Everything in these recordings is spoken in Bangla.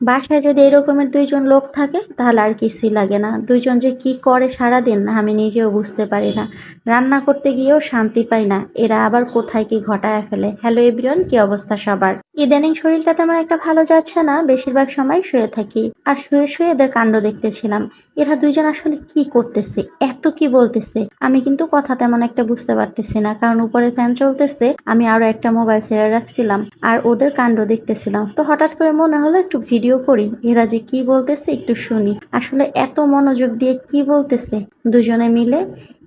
বাসায় যদি এরকমের ২ জন লোক থাকে তাহলে আর কিছুই লাগে না। ২ জন যে কি করে সারাদিন আমি নিজেও বুঝতে পারি না। রান্না করতে গিয়েও শান্তি পাই না। এরা আবার কোথায় কি ঘটায়া ফেলে। হ্যালো এভরিওয়ান, কি অবস্থা সবার? ইদানিং শরীরটা তেমন একটা ভালো যাচ্ছে না। বেশিরভাগ সময় শুয়ে থাকি। আর শুয়ে এদের কাণ্ড দেখতেছিলাম। এরা ২ জন আসলে কি করতেছে? এত কি বলতেছে? আমি কিন্তু কথা তেমন একটা বুঝতে পারতেছি না। কারণ উপরে ফ্যান চলতেছে। আমি আরো একটা মোবাইল ছেড়ে রাখছিলাম। আর ওদের কাণ্ড দেখতেছিলাম। তো হঠাৎ করে মনে হলো একটু ভিডিও করি। এরা যে কি বলতেছে একটু শুনি। আসলে এত মনোযোগ দিয়ে কি বলতেছে দুজনে মিলে।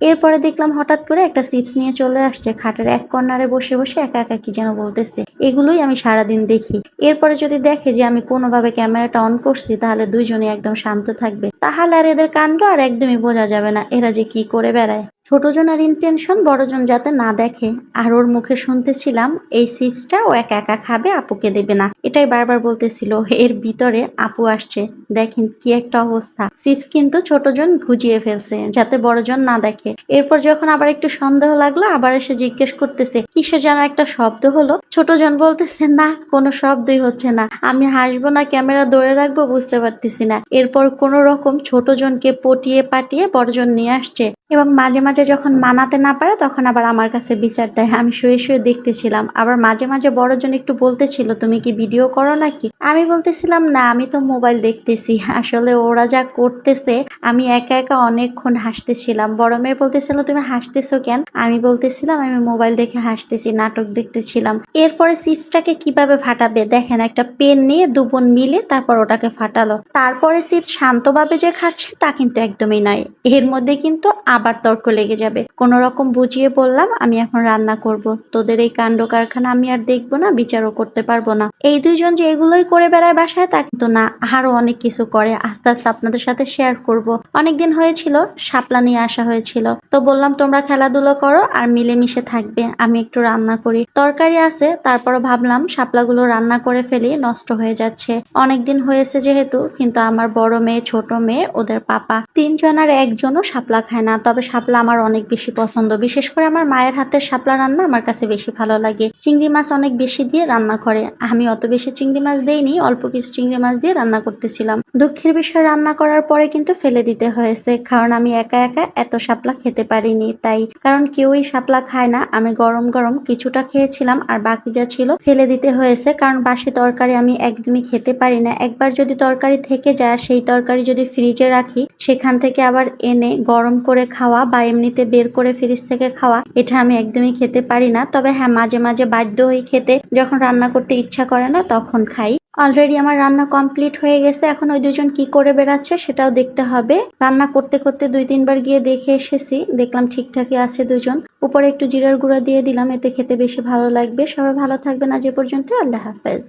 এরপরে দেখলাম হঠাৎ করে একটা চিপস নিয়ে চলে আসছে, খাটের এক কর্নারে বসে বসে একা একা কি যেন বলতেছে। এগুলোই আমি সারাদিন দেখি। এরপরে যদি দেখে যে আমি কোনোভাবে ক্যামেরাটা অন করছি তাহলে দুইজনই একদম শান্ত থাকবে, তাহলে আর এদের কাণ্ড আর একদমই বোঝা যাবে না এরা যে কি করে বেড়ায়। ছোটজন আর ইন্টেনশন বড়জন যাতে না দেখে। আর ওর মুখে শুনতেছিলাম এই চিপসটা ও একা একা খাবে, আপুকে দেবে না, এটাই বারবার বলতেছিল। এর ভিতরে আপু আসছে, দেখেন কি একটা অবস্থা। চিপস কিন্তু ছোটজন ঘুজিয়ে ফেলছে যাতে বড়জন না দেখে। এরপর যখন আবার একটু সন্দেহ লাগলো আবার এসে জিজ্ঞেস করতেছে কিসে যেন একটা শব্দ হলো। ছোটজন বলতেছে না, কোনো শব্দই হচ্ছে না, আমি হাসবো না ক্যামেরা ধরে রাখবো বুঝতে পারতেছি না। এরপর কোন রকম ছোটজনকে পটিয়ে পাটিয়ে বড়জন নিয়ে আসছে এবং মাঝে মাঝে যখন মানাতে না পারে তখন আবার আমার কাছে বিচার দেয়। আমি শুয়ে শুয়ে দেখতেছিলাম। আবার মাঝে মাঝে বড়জন একটু বলতেছিল তুমি কি ভিডিও করো নাকি? আমি বলতেছিলাম না, আমি তো মোবাইল দেখতেছি। আসলে ওরা যা করতেছে আমি একা একা অনেকক্ষণ হাসতেছিলাম। বড় মেয়ে বলতেছিল তুমি হাসতেছো কেন? আমি বলতেছিলাম আমি মোবাইল দেখে হাসতেছি, নাটক দেখতেছিলাম। এরপরে চিপসটাকে কিভাবে ফাটাবে দেখেন, একটা পেন নিয়ে ২ বোন মিলে তারপর ওটাকে ফাটালো। তারপরে চিপস শান্তভাবে যে খাচ্ছে তা কিন্তু একদমই নয়। এর মধ্যে কিন্তু আবার তর্ক লেগে যাবে। কোন রকম বুঝিয়ে বললাম আমি এখন রান্না করব, তোদের এই কাণ্ড কারখানা আমি আর দেখবো না, বিচারও করতে পারবো না। এই ২ জন যে এগুলোই করে বেড়ায় বাসায় তা কিন্তু না, আরো অনেক কিছু করে। আস্তে আস্তে আপনাদের সাথে শেয়ার করব। অনেকদিন হয়েছিল শাপলা নিয়ে আসা হয়েছিল, তো বললাম তোমরা খেলাধুলো করো আর মিলেমিশে থাকবে, আমি একটু রান্না করি। তরকারি আছে, তারপরও ভাবলাম শাপলাগুলো রান্না করে ফেলি, নষ্ট হয়ে যাচ্ছে অনেকদিন হয়েছে যেহেতু। কিন্তু আমার বড় মেয়ে ছোট মেয়ে ওদের পাপা ৩ জন আর একজনও শাপলা খায় না। তবে শাপলা আমার অনেক বেশি পছন্দ, বিশেষ করে আমার মায়ের হাতের শাপলা রান্না আমার কাছে বেশি ভালো লাগে। চিংড়ি মাছ অনেক বেশি দিয়ে রান্না করে, আমি অত বেশি চিংড়ি মাছ দেইনি, অল্প কিছু চিংড়ি মাছ দিয়ে রান্না করতেছিলাম। দুঃখের বিষয় রান্না করার পরে কিন্তু ফেলে দিতে হয়েছে, কারণ আমি একা একা এত শাপলা খেতে পারিনি তাই। কারণ কেউই শাপলা খায় না, আমি গরম গরম কিছুটা খেয়েছিলাম আর বাকি যা ছিল ফেলে দিতে হয়েছে। কারণ বাসি তরকারি আমি একদমই খেতে পারি না। একবার যদি তরকারি থেকে যায়, সেই তরকারি যদি ফ্রিজে রাখি সেখান থেকে আবার এনে গরম করে খাওয়া বা এমনিতে বের করে ফ্রিজ থেকে খাওয়া, এটা আমি একদমই খেতে পারি না। তবে হ্যাঁ, মাঝে মাঝে বাধ্য হই খেতে, যখন রান্না করতে ইচ্ছা করে না তখন খাই। অলরেডি আমার রান্না কমপ্লিট হয়ে গেছে, এখন ওই ২ জন কি করে বেড়াচ্ছে সেটাও দেখতে হবে। রান্না করতে করতে ২-৩ বার গিয়ে দেখে এসেছি, দেখলাম ঠিকঠাকই আছে ২ জন। উপরে একটু জিরার গুঁড়া দিয়ে দিলাম, এতে খেতে বেশি ভালো লাগবে। সবাই ভালো থাকবেন, আজ এ পর্যন্ত, আল্লাহ হাফেজ।